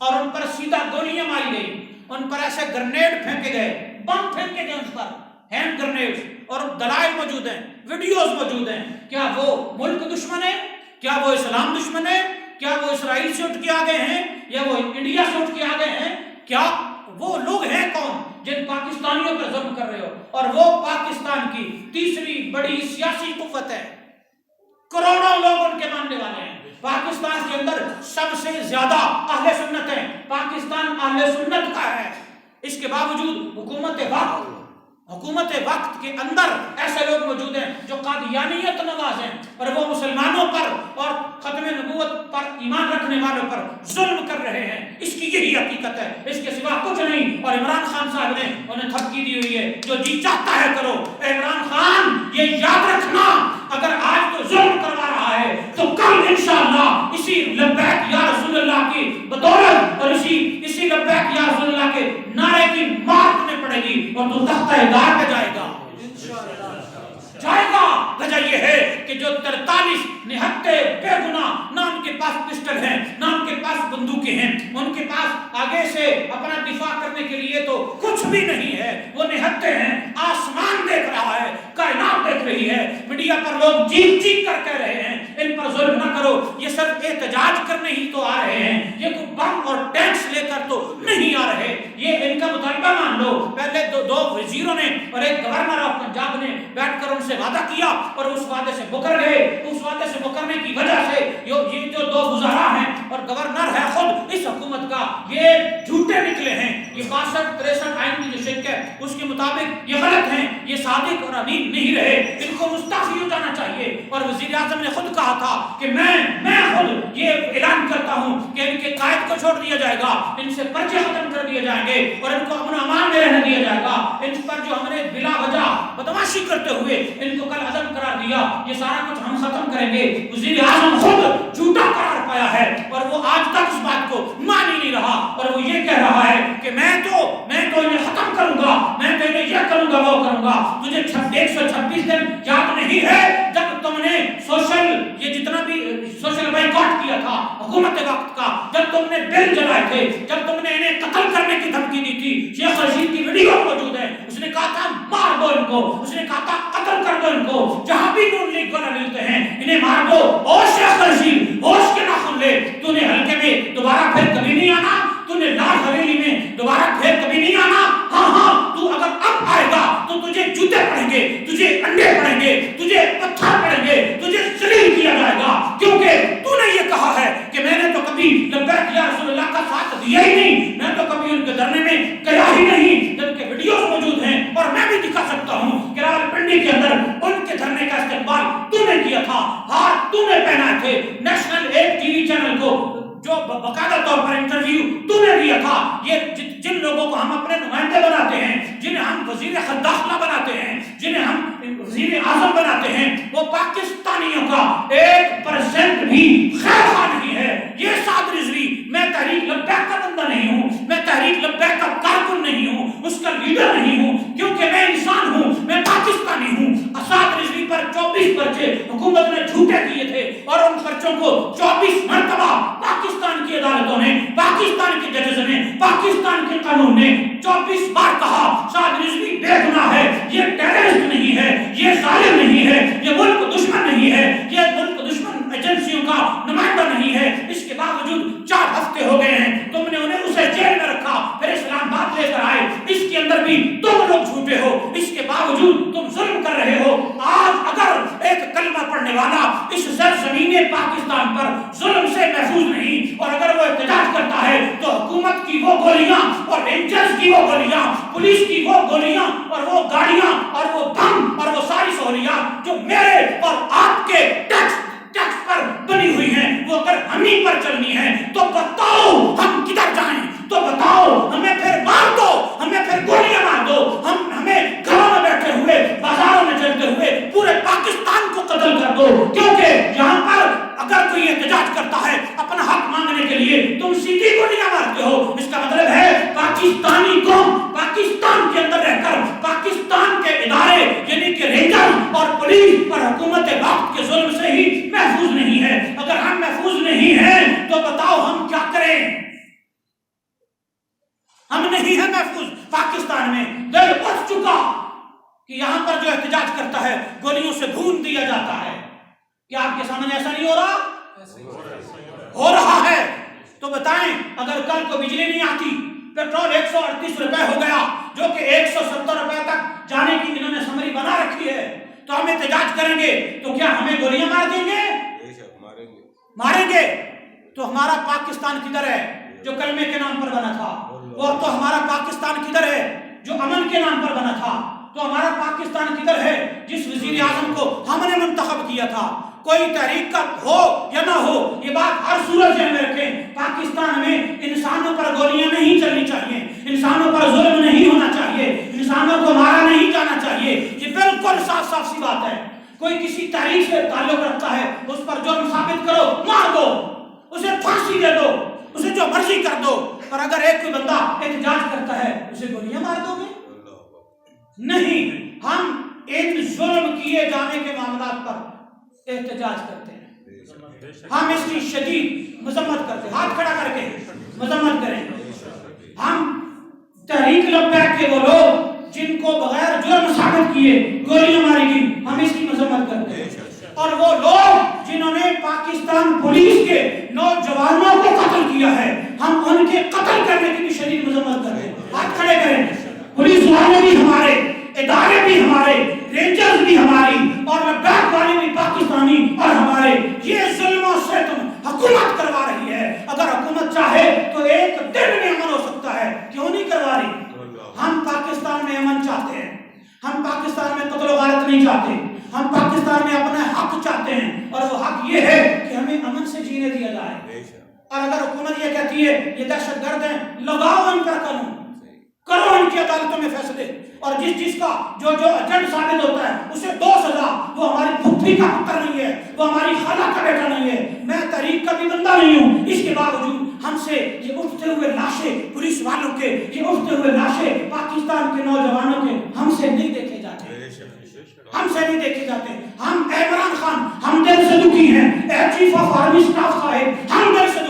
اور ان پر سیدھا گولیاں ماری گئی، ان پر ایسے گرنیڈ پھینکے گئے، بم پھینکے گئے ان پر، ہینڈ گرنیڈ، اور دلائل موجود ہیں، ویڈیوز موجود ہیں۔ کیا وہ ملک دشمن ہے؟ کیا وہ اسلام دشمن ہے؟ کیا وہ اسرائیل سے اٹھ کے آ گئے ہیں یا وہ انڈیا سے اٹھ کے آ گئے ہیں؟ کیا وہ لوگ ہیں کون جن پاکستانیوں پر ظلم کر رہے ہو؟ اور وہ پاکستان کی تیسری بڑی سیاسی قوت ہے، کروڑوں لوگ ان کے ماننے والے ہیں۔ پاکستان کے اندر سب سے زیادہ اہل سنت ہیں، پاکستان اہل سنت کا ہے، اس کے باوجود حکومت وقت کے اندر ایسے لوگ موجود ہیں جو قادیانیت نواز ہیں اور وہ مسلمانوں پر اور ختم نبوت پر ایمان رکھنے والوں پر ظلم کر رہے ہیں۔ اس کی یہی حقیقت ہے، اس کے سوا کچھ نہیں۔ اور عمران خان صاحب نے انہیں دھمکی دی ہوئی ہے، جو جی چاہتا ہے کرو۔ عمران خان یہ یاد رکھنا، اگر آج تو ظلم کروا رہا ہے تو کل انشاءاللہ اسی لبیک یا رسول اللہ کی بدولت اور اسی لبیک یا رسول اللہ کے نعرے کی مار تمہیں پڑے گی اور تو تختہ دار پہ جائے گا، جائے گا۔ وجہ یہ ہے کہ جو 43 نہتے بے گناہ، نہ ان کے پاس پسٹل ہیں نہ ان کے پاس بندوقیں ہیں، ان کے پاس آگے سے اپنا دفاع کرنے کے لیے تو کچھ بھی نہیں ہے، وہ نہتے ہیں۔ آسمان دیکھ رہا ہے، کائنات دیکھ رہی ہے، میڈیا پر لوگ چیخ چیخ کر کہہ رہے ہیں ان پر ظلم نہ کرو، یہ صرف احتجاج کرنے ہی تو آ رہے ہیں، یہ کوئی بم اور ٹینکس لے کر تو نہیں آ رہے، یہ ان کا مطالبہ مان لو۔ پہلے دو وزیروں نے اور ایک گورنر آف پنجاب نے بیٹھ کر ان سے وعدہ کیا اور اس وعدے سے مکر گئے۔ اس وعدے سے مکرنے کی وجہ سے یہ جو 2 وزراء ہیں اور گورنر ہے خود اس حکومت کا، یہ جھوٹے نکلے ہیں۔ یہ 62-63 آئین کی جو شرک ہے اس کے مطابق یہ غلط ہیں، یہ صادق اور امین نہیں رہے، ان کو مستعفی ہو جانا چاہیے۔ اور وزیر اعظم نے خود کہا تھا کہ میں خود یہ اعلان کرتا ہوں کہ ان کے قائد کو چھوڑ دیا جائے گا، ان سے پرچے ختم کر دیے جائیں گے اور ان کو امن و امان میں رہنے دیا جائے گا۔ ان پر جو ہم نے بلا وجہ بدماشی کرتے ہوئے ان کو کل عدم قرار دیا، یہ سارا کچھ ہم ختم کریں گے۔ وزیر اعظم خود جھوٹا قرار پایا ہے اور وہ آج تک اس بات کو مان ہی نہیں رہا، اور وہ یہ کہہ رہا ہے کہ میں تو انہیں ختم کروں گا، میں تو انہیں یہ کروں گا وہ کروں گا۔ تجھے 126 دن یاد نہیں ہے جب تم نے سوشل حکومت وقت کا جب تم نے بل جلائے تھے، جب تم نے انہیں قتل کرنے کی دھمکی دی تھی، شیخ رشید کی ویڈیو موجود ہے، اس نے کہا تھا مار دو ان کو، اس نے کہا تھا قتل کر دو ان کو، جہاں بھی نون لیگ کو نہ ملتے ہیں انہیں مار دو۔ اور شیخ رشید ہوش کے ناخن لے، تو نے حلقے میں دوبارہ پھر کبھی نہیں آنا، تو نے لال حویلی میں دوبارہ پھر کبھی نہیں آنا۔ ہاں تو اگر اب آئے گا تو تجھے جوتے پڑیں گے، تجھے انڈے پڑیں گے، تجھے پتھر پڑیں گے، تجھے ذلیل کیا جائے گا، کیونکہ تو نے یہ کہا ہے کہ میں نے تو کبھی لبیک یا رسول اللہ کا ساتھ دیا ہی نہیں، میں تو کبھی ان کے دھرنے میں گیا ہی نہیں، جبکہ ویڈیوز موجود ہیں اور میں بھی دکھا سکتا ہوں کہ راولپنڈی کے اندر ان کے دھرنے کا استقبال تو نے کیا تھا، ہاتھ تو نے پہنائے تھے، نیشنل ایک ٹی وی چینل کو جو باقاعدہ طور پر انٹرویو تو نے دیا تھا۔ یہ جن لوگوں کو ہم اپنے نمائندے بناتے ہیں، جنہیں ہم وزیر داخلہ بناتے ہیں، جنہیں ہم وزیر اعظم بناتے ہیں، وہ پاکستانیوں کا 1% بھی خیر خواہ نہیں ہے۔ یہ سعد رضوی، میں تحریک لبیک کا بندہ نہیں ہوں، میں تحریک لبیک کا کارکن نہیں ہوں، اس کا لیڈر نہیں ہوں، کیونکہ میں انسان ہوں، میں پاکستانی ہوں۔ سعد رضوی پر 24 پرچے حکومت نے جھوٹے کیے تھے اور ان پرچوں کو 24 مرتبہ پاکستان کی عدالتوں نے، پاکستان کے ججز نے، پاکستان کے قانون نے 24 بار کہا سعد رضوی بے گناہ ہے، یہ ٹیررسٹ نہیں ہے، یہ ظالم نہیں ہے، یہ ملک دشمن نہیں ہے، یہ ملک دشمن ایجنسیوں کا نمائندہ نہیں ہے۔ اس کے باوجود 4 ہفتے ہو گئے ہیں تم نے انہیں اسے جیل میں رکھا، پھر اسلام آباد لے کر آئے، اس کے اندر بھی تم لوگ جھوٹے ہو، اس کے باوجود تم ظلم کر رہے ہو۔ آج اگر ایک کلمہ پڑھنے والا اس سرزمین پاکستان پر ظلم سے محفوظ نہیں اور اگر وہ احتجاج کرتا ہے تو حکومت کی وہ گولیاں اور رینجرز کی وہ گولیاں، پولیس کی وہ گولیاں اور وہ گاڑیاں اور وہ بم اور وہ ساری سہولیات جو میرے اور آپ کے ٹیکس پر بنی ہوئی ہیں، وہ اگر ہمیں پر چلنی ہے تو بتاؤ ہم کدھر جائیں، تو بتاؤ ہمیں پھر مار دو، ہمیں پھر گولیاں مار دو، ہمیں گھروں میں بیٹھے ہوئے، بازاروں میں چلتے ہوئے پورے پاکستان کو قتل کر دو، کیونکہ یہاں پر اگر کوئی احتجاج کرتا ہے اپنا حق مانگنے کے لیے تم سیدھی گولیاں مارتے ہو۔ اس کا مطلب ہے پاکستانی قوم پاکستان کے اندر رہ کر پاکستان کے ادارے یعنی کہ رینجر اور پولیس اور حکومت وقت کے ظلم سے ہی محفوظ نہیں ہے۔ اگر ہم محفوظ نہیں ہیں تو بتاؤ ہم کیا کریں؟ ہم نہیں ہیں محفوظ۔ پاکستان میں دل اٹھ چکا کہ یہاں پر جو احتجاج کرتا ہے گولیوں سے بھون دیا جاتا ہے۔ کیا آپ کے سامنے ایسا نہیں ہو رہا؟ ہو رہا ہے۔ تو بتائیں اگر کل کو بجلی نہیں آتی، پیٹرول 138 روپے ہو گیا جو کہ 170 روپے تک جانے کی انہوں نے سمری بنا رکھی ہے، تو ہم احتجاج کریں گے تو کیا ہمیں گولیاں مار دیں گے؟ ماریں گے۔ تو ہمارا پاکستان کدھر ہے جو کلمے کے نام پر بنا تھا؟ وہ تو ہمارا پاکستان کدھر ہے جو امن کے نام پر بنا تھا؟ تو ہمارا پاکستان کدھر ہے جس وزیر اعظم کو ہم نے منتخب کیا تھا؟ کوئی تحریک کا ہو یا نہ ہو، یہ بات ہر صورت ذہن میں رکھیں، پاکستان میں انسانوں پر گولیاں نہیں چلنی چاہیے، انسانوں پر ظلم نہیں ہونا چاہیے، انسانوں کو مارا نہیں جانا چاہیے۔ یہ بالکل صاف صاف سی بات ہے۔ کوئی کسی تحریک سے تعلق رکھتا ہے، اس پر جرم ثابت کرو، مار دو، اسے پھانسی دے دو، اسے جو مرضی کر دو، اور اگر ایک کوئی بندہ احتجاج کرتا ہے اسے گولیاں مار دو گے؟ نہیں، ہم ان ظلم کیے جانے کے معاملات پر احتجاج کرتے ہیں، ہم اس کی شدید مذمت کرتے ہیں، ہاتھ کھڑا کر کے مذمت کریں۔ ہم تحریک لبیک کے وہ لوگ جن کو بغیر جرم ثابت کیے گولیاں ماری گئی، ہم اس کی مذمت کرتے ہیں، اور وہ لوگ جنہوں نے پاکستان پولیس کے نوجوانوں کو قتل کیا ہے، ہم ان کے قتل کرنے کی بھی شدید مذمت کرتے ہیں۔ ہاتھ کھڑے کریں۔ پولیس والے بھی ہمارے، ادارے بھی ہمارے، رینجرز بھی ہماری، اور لبیک والے بھی پاکستانی اور ہمارے۔ یہ ظلموں سے تم حکومت کروا رہی ہے۔ اگر حکومت چاہے تو ایک دن میں امن ہو سکتا ہے، کیوں نہیں کروا رہی؟ ہم پاکستان میں امن چاہتے ہیں، ہم پاکستان میں قتل و غارت نہیں چاہتے، ہم پاکستان میں اپنا حق چاہتے ہیں، اور وہ حق یہ ہے کہ ہمیں امن سے جینے دیا جائے۔ اور اگر حکومت یہ کہتی ہے یہ دہشت گرد ہیں، لگاؤ ان پر قانون، کرو ان کی عدالتوں میں فیصلے، اور جس کا جو ایجنٹ ثابت ہوتا ہے اسے 2 سزا۔ وہ ہماری پھپھی کا پتر نہیں ہے، وہ ہماری خالہ کا بیٹا نہیں ہے، میں تحریک کا بھی بندہ نہیں ہوں، اس کے باوجود ہم سے یہ اٹھتے ہوئے لاشیں پولیس والوں کے، یہ اٹھتے ہوئے لاشیں پاکستان کے نوجوانوں کے ہم سے نہیں دیکھے جاتے، ہم سے نہیں دیکھے جاتے۔ ہم عمران خان، ہم دل سے دکھی ہیں، اے چیف آف آرمی اسٹاف صاحب، ہم دل سے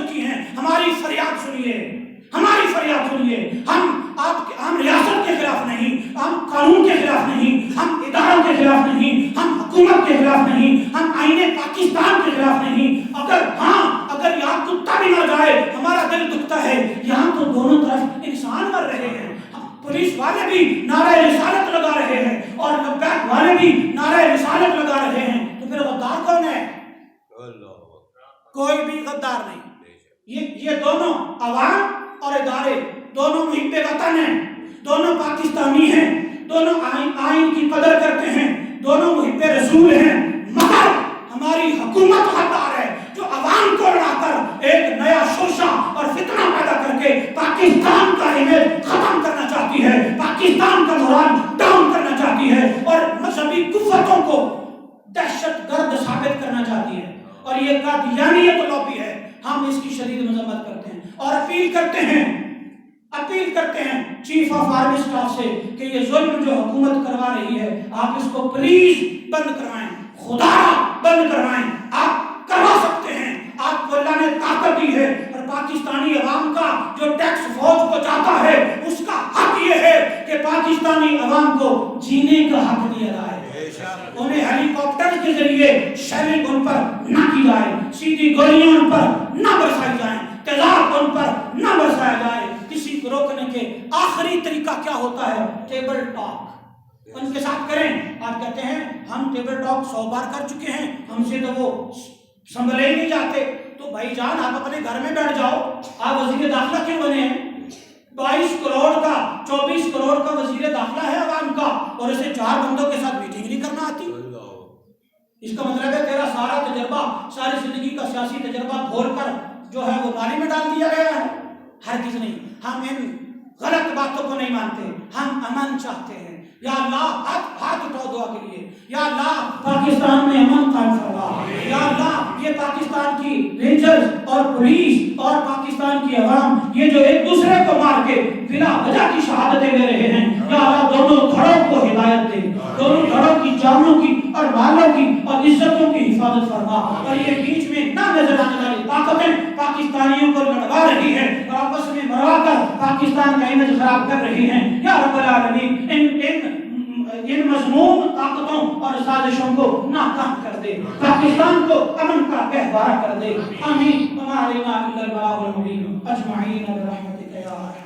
غدار نہیں. یہ دونوں عوام اور ادارے دونوں محب وطن ہیں، دونوں پاکستانی ہیں، دونوں آئین کی قدر کرتے ہیں، دونوں محب رسول ہیں، مگر ہماری حکومت غدار ہے جو عوام کو اڑا کر ایک نیا شوشہ اور فتنہ پیدا کر کے پاکستان کا امیج ختم کرنا چاہتی ہے، پاکستان کا مورال ڈاؤن کرنا چاہتی ہے اور مذہبی قوتوں کو دہشت گرد ثابت کرنا چاہتی ہے. اور یہ قادیانیت لابی ہے. ہم اس کی شدید مذمت کرتے ہیں اور اپیل کرتے ہیں چیف آف آرمی اسٹاف سے کہ یہ ظلم جو حکومت کروا رہی ہے آپ اس کو پلیز بند کروائیں، خدا بند کروائیں. آپ کروا سکتے ہیں، آپ کو اللہ نے طاقت دی ہے، اور پاکستانی عوام کا جو ٹیکس فوج کو جاتا ہے اس کا حق یہ ہے کہ پاکستانی عوام کو جینے کا حق دیا جائے. انہیں ہیلی کاپٹر کے ذریعے شیلنگ ان پر نہ کی جائے، سیدھی گولیاں ان پر نہ برسائی جائیں، تیزاب ان پر نہ برسایا جائے. کسی کو روکنے کے آخری طریقہ کیا ہوتا ہے؟ ٹیبل ٹاک ان کے ساتھ کریں. آپ کہتے ہیں ہم ٹیبل ٹاک 100 بار کر چکے ہیں، ہم سے تو وہ سنبھلے ہی نہیں جاتے. تو بھائی جان آپ اپنے گھر میں بیٹھ جاؤ. آپ وزیر داخلہ کیوں بنے ہیں؟ 22 کروڑ کا 24 کروڑ کا وزیر داخلہ ہے عوام کا، اور اسے 4 بندوں کے ساتھ میٹنگ نہیں کرنا آتی. اس کا مطلب ہے تیرا سارا تجربہ، ساری زندگی کا سیاسی تجربہ گھول کر جو ہے وہ نالی میں ڈال دیا گیا ہے. ہرگز نہیں. ہم ان غلط باتوں کو نہیں مانتے، ہم امن چاہتے ہیں. یا اللہ ہاتھ اٹھاؤ دعا کے لیے. یا اللہ پاکستان میں امن قائم فرما. یا اللہ یہ پاکستان کی رینجرز اور پولیس اور پاکستان کی عوام یہ جو ایک دوسرے کو مار کے بلا وجہ کی شہادتیں لے رہے ہیں، یا اللہ دونوں دھڑوں کو ہدایت دے، دونوں دھڑوں کی جانوں کی اور مالوں کی اور عزتوں کی حفاظت فرما. اور یہ بیچ میں نہ نظر آنے والی طاقتیں پاکستانیوں کو لڑوا رہی ہیں اور آپس میں مروا کر پاکستان کا امیج خراب کر رہی ہیں. یا رب العالمین ان مضمون طاقتوں اور سازشوں کو ناکام کر دے، پاکستان کو امن کا گہوارہ کر دے. آمین. وما علینا الا البلاغ المبین. اجمعین برحمتک یا